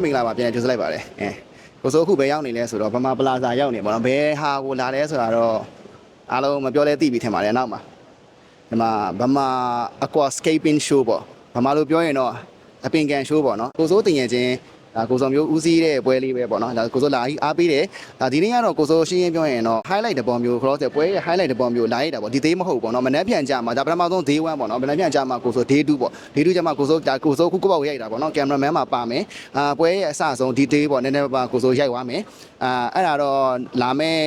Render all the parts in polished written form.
မင်္ဂလာပါပြန်ကြိုဆိုလိုက်ပါတယ်ကိုစိုးအခုပဲရောက်နေလဲဆိုတော့ဗမာပလာဇာရောက်နေပေါ့နော်ဘယ်ဟာကိုလာလဲဆိုတာတော့အားလုံးမပြောလဲသိပြီထင်ပါတယ်နောက်မှာဒီမှာဗမာ aquascaping show ပေါ့ဗမာလိုပြောရင်တော့အပင်ကန် show ပေါ့နော်ကိုစိုးတင်ရချင်းဒါကိုစောမျိုးဦးစီးတဲ့ပွဲလေးပဲပေါ့နော်ဒါကိုစိုးလာကြီးအားပေးတယ်ဒါဒီနေ့ကတော့ကိုစိုးရှင်းရင်းပြောရင်တော့ highlight တပေါ်မျိုး cross တဲ့ပွဲရဲ့ highlight တပေါ်မျိုးလာရတာပေါ့ဒီသေးမဟုတ်ပေါ့နော်မနေ့ပြန်ကြမှာဒါပထမဆုံး day 1ပေါ့နော်မနေ့ပြန်ကြမှာကိုစိုး day 2ပေါ့ day 2ကြမှာကိုစိုးဒါကိုစိုးခုကိုပေါ့ရိုက်တာပေါ့နော် cameraman မှာပါမယ်ပွဲရဲ့အစဆုံး day ပေါ့နည်းနည်းပါကိုစိုးရိုက်သွားမယ်အဲ့ဒါတော့လာမယ့်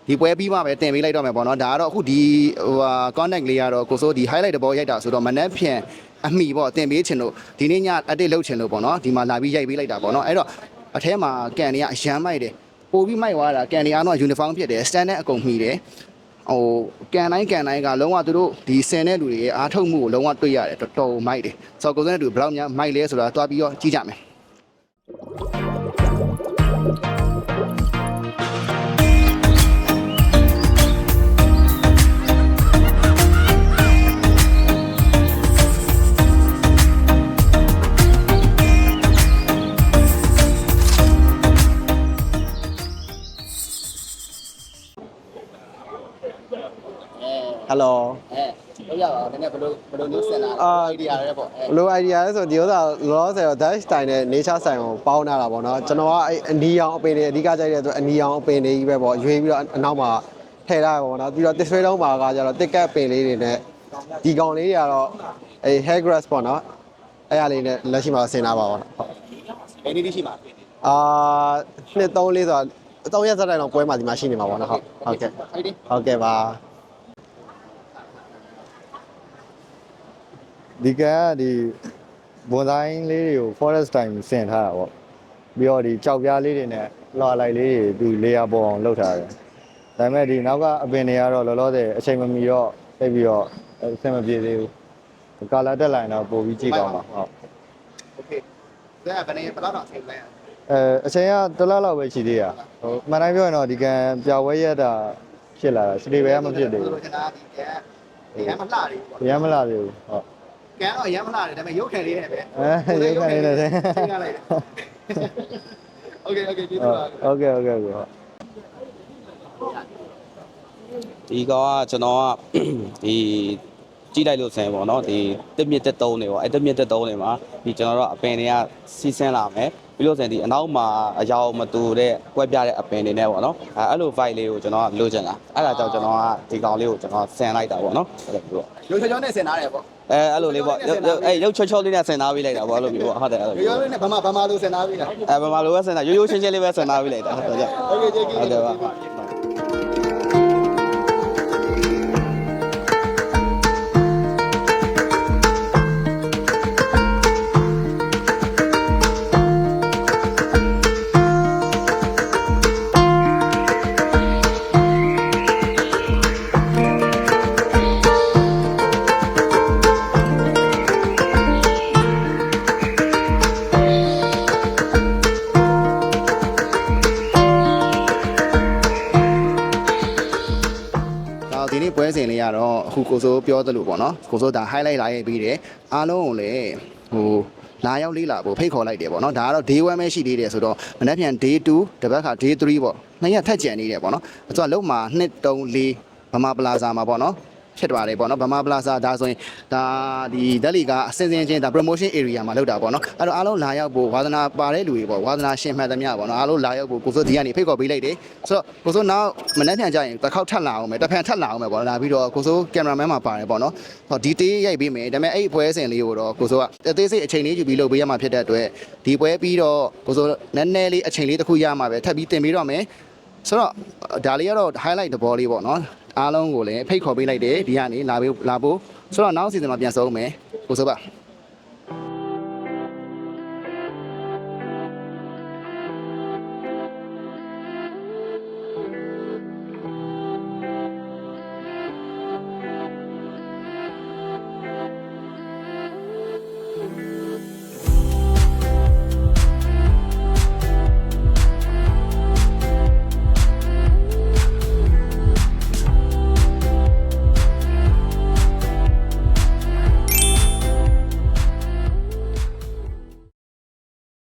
ဒီပွဲပြီးမှပဲတင်ပေးလိုက်တော့မယ်ပေါ့နော်ဒါကတော့အခုဒီcontact လေးကတော့ကိုစိုးဒီ highlight တပေါ်ရိုက်တာဆိုတော့မနေ့ပြန်အမိပေါ့တင်ပေးချင်လို့ဒီနေ့ည edit လုပ်ချင်လို့ပေါ့နော်ဒီမှာလာပြီးရိုက်ပေးလိုက်တာပေါ့နော်အဲ့တော့အထဲမှာကန်တွေကအရန်မိုက်တယ်ပို့ပြီးမိုက်သွားတာကန်တွေကတော့ uniform ဖြစ်တယ် standard အကုန်မှီတယ်ဟိုကန်တိုင်းကလုံးဝသူတို့ဒီဆင်တဲ့လူတွေရဲ့အားထုတ်မှုကိုလုံးဝတွေ့ရတယ်တော်တော်မိုက်တယ်ဆိုတော့ကိုစတဲ့လူဘယ်လောက်များမိုက်လဲဆိုတာတွားပြီးတော့ကြည့်ကြမယ်ဟယ်လိုလို့ရပါတော့နည်းနည်းဘယ်လိုမျိုးစင်တာ idea ရဲပေါ့ဘယ်လို idea လဲဆိုဒီဥစ္စာလောလောဆယ်တော့ dash style နဲ့ nature style ကိုပေါင်းထားတာပေါ့နော်ကျွန်တော်ကအနီရောင်အပင်တွေအဓိကကြိုက်တဲ့အတွက်အနီရောင်အပင်တွေကြီးပဲပေါ့ရွေးပြီးတော့အနောက်မှာထည့်ထားရပါပေါ့နော်ပြီးတော့တစ်ဆွဲလုံးပါကကြတော့တစ်ကက်ပင်လေးတွေနဲ့ဒီကောင်လေးတွေကတော့hair grass ပေါ့နော်အဲ့ရလေးနဲ့လက်ရှိမှာဆင်ထားပါပေါ့နော်ဟုတ်ဘယ်နည်းရှိမှာနှစ်3 4ဆိုတော့3ရက်စတိုင်းတော့ပွဲမှာဒီမှာရှိနေမှာပေါ့နော်ဟုတ်ကဲ့ဟုတ်ကဲ့ပါဒီကဒီဘွန်တိုင်းလေးတွေကို forest time ဆင်ထားတာပေါ့ပြီးတော့ဒီကြောက်ပြားလေးတွေနဲ့လွှာလိုက်လေးတွေသူ layer ပေါ်အောင်လုပ်ထားတယ်ဒါပေမဲ့ဒီနောက်ကအပင်တွေကတော့လောလောဆယ်အချိန်မမီတော့ပြပြီးတော့အဆင်မပြေသေးဘူးကာလာတက်လိုက်တော့ပို့ပြီးကြည့်ကောင်းပါဟုတ်โอเคဒါကဘယ်နေဘယ်တော့ချိန်လဲအချိန်ကတစ်လလောက်ပဲရှိသေးရဟိုမှန်တိုင်းပြောရင်တော့ဒီကံပြဝဲရက်တာဖြစ်လာတာစတေဘဲမဖြစ်သေးဘူးကျွန်တော်ဒီကရမ်းမလှသေးဘူးရမ်းမလှသေးဘူးဟုတ်ကန်တော့ရမ်းမလာတယ်ဒါပေမဲ့ရုပ်ခံလေးနဲ့ပဲရုပ်ခံလေးနဲ့ချိန်ရလိုက်တယ်โอเคကျေးဇူးပါဟုတ်ကဲ့ဟုတ်ဒီကောင်ကကျွန်တော်ကဒီကြည့်လိုက်လို့ဆင်ပေါ့နော်ဒီတစ်မြစ်တက်သုံးနေပေါ့အဲ့တစ်မြစ်တက်သုံးနေမှာဒီကျွန်တော်တို့အပင်တွေကစီးဆင်းလာမယ်ပြီးလို့ဆင်ဒီအနောက်မှာအယောင်မတူတဲ့ကွက်ပြတဲ့အပင်တွေနဲ့ပေါ့နော်အဲ့လို vibe လေးကိုကျွန်တော်ကလိုချင်တာအဲ့ဒါကြောင့်ကျွန်တော်ကဒီကောင်လေးကိုကျွန်တော်ဆင်လိုက်တာပေါ့နော်အဲ့လိုမျိုးရုပ်ချောနဲ့ဆင်ထားတယ်ပေါ့အဲ့လိုလေးပေါ့အဲ့ရုပ်ချောလေးနဲ့ဆင်ထားပေးလိုက်တာပေါ့အဲ့လိုမျိုးပေါ့ဟုတ်တယ်အဲ့လိုရုပ်လေးနဲ့ဗမာလိုဆင်ထားပေးတာဗမာလိုပဲဆင်ထားရိုးရိုးချင်းချင်းလေးပဲဆင်ထားပေးလိုက်တာဟုတ်တယ်โอเคကျေးဇူးဟုတ်တယ်ပါဒီနေ့ပွဲစဉ်လေးကတော့အခုကိုစိုးပြောသလိုပေါ့နော်ကိုစိုးဒါ highlight လာရေးပြီးတယ်အားလုံးကိုလည်းဟိုလာရောက်လေးလာဖို့ဖိတ်ခေါ်လိုက်တယ်ပေါ့နော်ဒါကတော့ day 1ပဲရှိသေးတယ်ဆိုတော့မနေ့ပြန် day 2တပတ်ခါ day 3ပေါ့နှစ်ရက်ထက်ကြံနေတယ်ပေါ့နော်အဲ့တော့လုံးမှာ2 3 4ဗမာပလာဇာမှာပေါ့နော်ဖြစ်သွားတယ်ပေါ့နော်ဗမာပလာဇာဒါဆိုရင်ဒါဒီဒက်လီကအစင်းစင်းချင်းဒါ promotion area မှာလောက်တာပေါ့နော်အဲ့တော့အားလုံးလာရောက်ဖို့ဝါသနာပါတဲ့လူတွေပေါ့ဝါသနာရှင်မှန်သမျှပေါ့နော်အားလုံးလာရောက်ဖို့ကိုစိုးဒီကနေဖိတ်ခေါ်ပေးလိုက်တယ်ဆိုတော့ကိုစိုးနောက်မနေ့ပြန်ကြရင်တစ်ခေါက်ထပ်လာအောင်မယ်တစ်ဖန်ထပ်လာအောင်မယ်ပေါ့လာပြီးတော့ကိုစိုးကင်မရာမန်မှာပါတယ်ပေါ့နော်ဟောဒီတေးရိုက်ပေးမယ်ဒါပေမဲ့အဲ့ပွဲစဉ်လေးကိုတော့ကိုစိုးကအသေးစိတ်အချိန်လေးယူပြီးလုပ်ပေးရမှာဖြစ်တဲ့အတွက်ဒီပွဲပြီးတော့ကိုစိုးနည်းနည်းလေးအချိန်လေးတစ်ခုရမှာပဲထပ်ပြီးတင်ပေးတော့မယ်ဆိုတော့ဒါလေးကတော့ highlight တဘောလေးပေါ့နော်အားလုံးကိုလည်းဖိတ်ခေါ်ပေးလိုက်တယ်ဒီကနေလာဖို့ဆိုတော့နောက်စီစဉ်မှာပြန်ဆုံးမယ်ကိုစိုးပါ